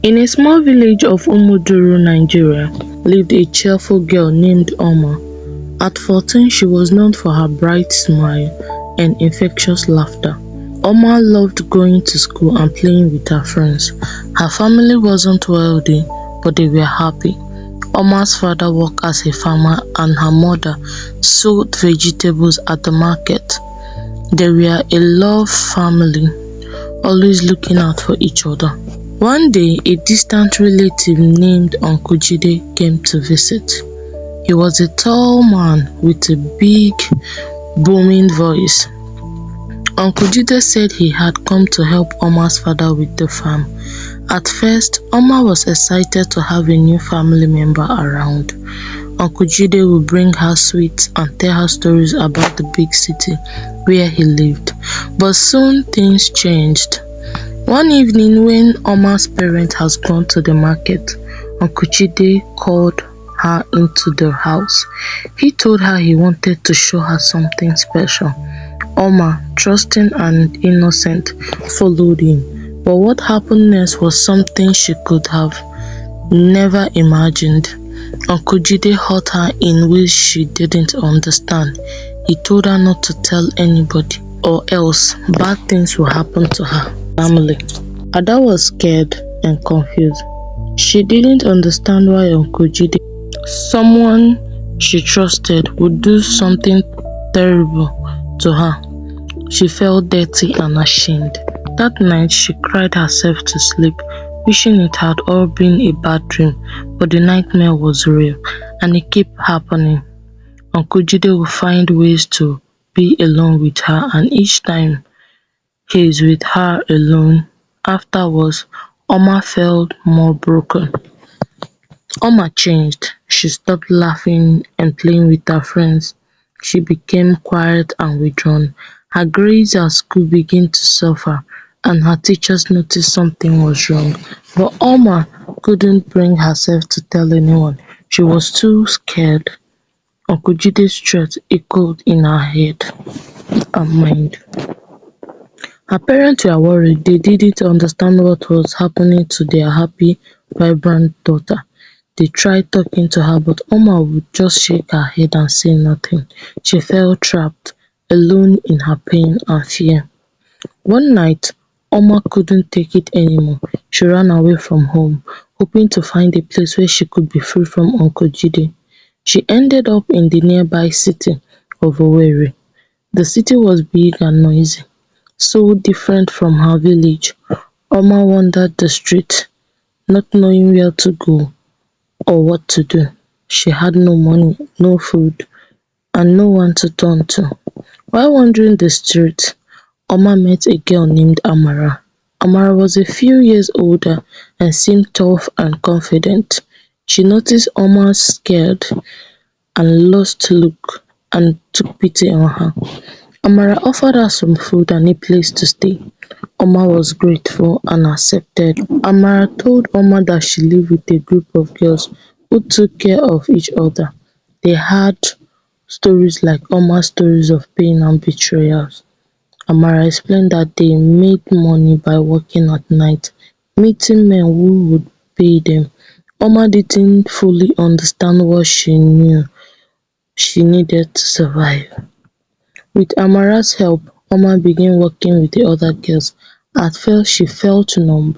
In a small village of Umuduru, Nigeria, lived a cheerful girl named Omah. At 14, she was known for her bright smile and infectious laughter. Omah loved going to school and playing with her friends. Her family wasn't wealthy, but they were happy. Omah's father worked as a farmer and her mother sold vegetables at the market. They were a love family, always looking out for each other. One day, a distant relative named Uncle Jide came to visit. He was a tall man with a big, booming voice. Uncle Jide said he had come to help Omah's father with the farm. At first, Omah was excited to have a new family member around. Uncle Jide would bring her sweets and tell her stories about the big city where he lived. But soon things changed. One evening when Omah's parents had gone to the market, Uncle Jide called her into the house. He told her he wanted to show her something special. Omah, trusting and innocent, followed him. But what happened next was something she could have never imagined. Uncle Jide hurt her in ways she didn't understand. He told her not to tell anybody, or else bad things will happen to her family. Ada was scared and confused. She didn't understand why Uncle Jide, someone she trusted, would do something terrible to her. She felt dirty and ashamed. That night she cried herself to sleep, wishing it had all been a bad dream, but the nightmare was real, and it kept happening. Uncle Jide would find ways to be alone with her, and each time he is with her alone, afterwards, Omah felt more broken. Omah changed. She stopped laughing and playing with her friends. She became quiet and withdrawn. Her grades at school began to suffer, and her teachers noticed something was wrong. But Omah couldn't bring herself to tell anyone. She was too scared. Uncle Jide's threat echoed in her head and mind. Her parents were worried. They didn't understand what was happening to their happy, vibrant daughter. They tried talking to her, but Omah would just shake her head and say nothing. She felt trapped, alone in her pain and fear. One night, Omah couldn't take it anymore. She ran away from home, hoping to find a place where she could be free from Uncle Jide. She ended up in the nearby city of Owerri. The city was big and noisy, so different from her village. Omah wandered the street, not knowing where to go or what to do. She had no money, no food, and no one to turn to. While wandering the street, Omah met a girl named Amara. Amara was a few years older and seemed tough and confident. She noticed Omah's scared and lost look and took pity on her. Amara offered her some food and a place to stay. Omah was grateful and accepted. Amara told Omah that she lived with a group of girls who took care of each other. They had stories like Omah's stories of pain and betrayals. Amara explained that they made money by working at night, meeting men who would pay them. Omah didn't fully understand what she knew she needed to survive. With Amara's help, Omah began working with the other girls. At first she felt numb,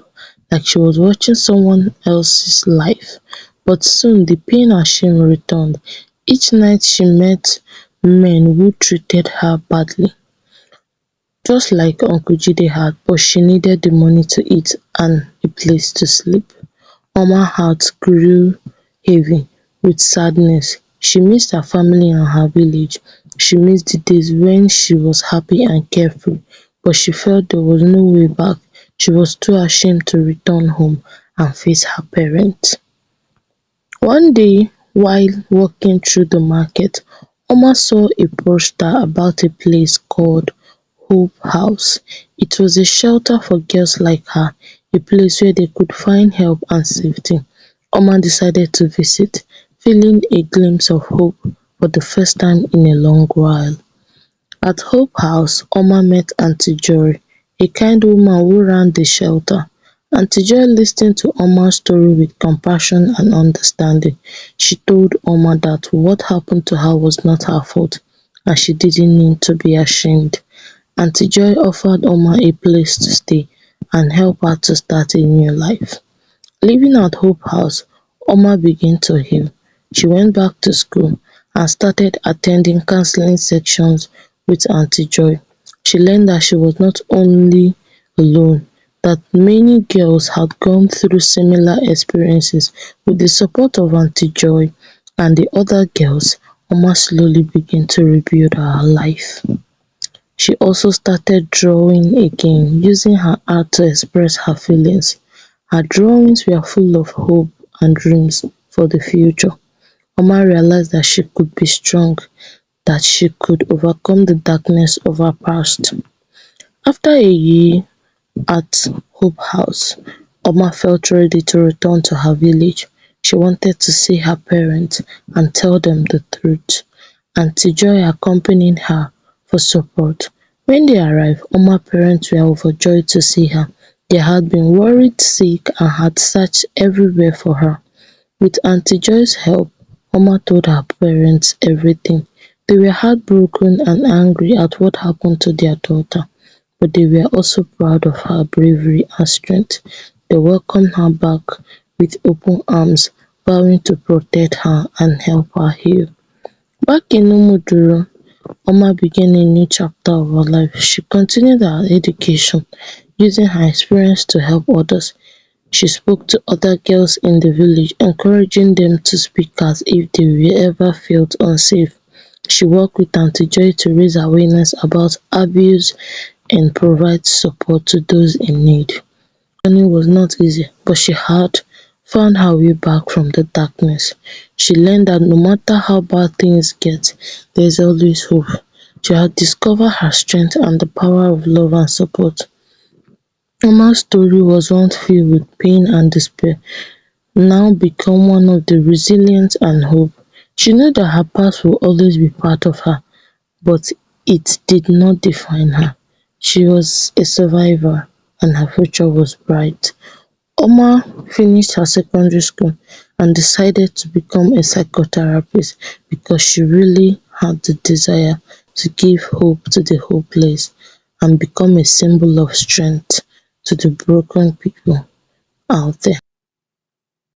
like she was watching someone else's life. But soon the pain and shame returned. Each night she met men who treated her badly, just like Uncle Jide had, but she needed the money to eat and a place to sleep. Omah's heart grew heavy with sadness. She missed her family and her village. She missed the days when she was happy and carefree, but she felt there was no way back. She was too ashamed to return home and face her parents. One day, while walking through the market, Omah saw a poster about a place called Hope House. It was a shelter for girls like her, a place where they could find help and safety. Omah decided to visit, feeling a glimpse of hope for the first time in a long while. At Hope House, Omah met Auntie Joy, a kind woman who ran the shelter. Auntie Joy listened to Omah's story with compassion and understanding. She told Omah that what happened to her was not her fault and she didn't need to be ashamed. Auntie Joy offered Omah a place to stay and help her to start a new life. Living at Hope House, Omah began to heal. She went back to school and started attending counseling sessions with Auntie Joy. She learned that she was not only alone, that many girls had gone through similar experiences. With the support of Auntie Joy and the other girls, Omah slowly began to rebuild her life. She also started drawing again, using her art to express her feelings. Her drawings were full of hope and dreams for the future. Omah realized that she could be strong, that she could overcome the darkness of her past. After a year at Hope House, Omah felt ready to return to her village. She wanted to see her parents and tell them the truth. Auntie Joy accompanied her for support. When they arrived, Oma's parents were overjoyed to see her. They had been worried sick and had searched everywhere for her. With Auntie Joy's help, Omah told her parents everything. They were heartbroken and angry at what happened to their daughter, but they were also proud of her bravery and strength. They welcomed her back with open arms, vowing to protect her and help her heal. Back in Umuduro, Omah began a new chapter of her life. She continued her education, using her experience to help others. She spoke to other girls in the village, encouraging them to speak out if they ever felt unsafe. She worked with Auntie Joy to raise awareness about abuse and provide support to those in need. The journey was not easy, but she had found her way back from the darkness. She learned that no matter how bad things get, there is always hope. She had discovered her strength and the power of love and support. Emma's story was once filled with pain and despair, now become one of the resilience and hope. She knew that her past will always be part of her, but it did not define her. She was a survivor, and her future was bright. Omah finished her secondary school and decided to become a psychotherapist because she really had the desire to give hope to the hopeless and become a symbol of strength to the broken people out there.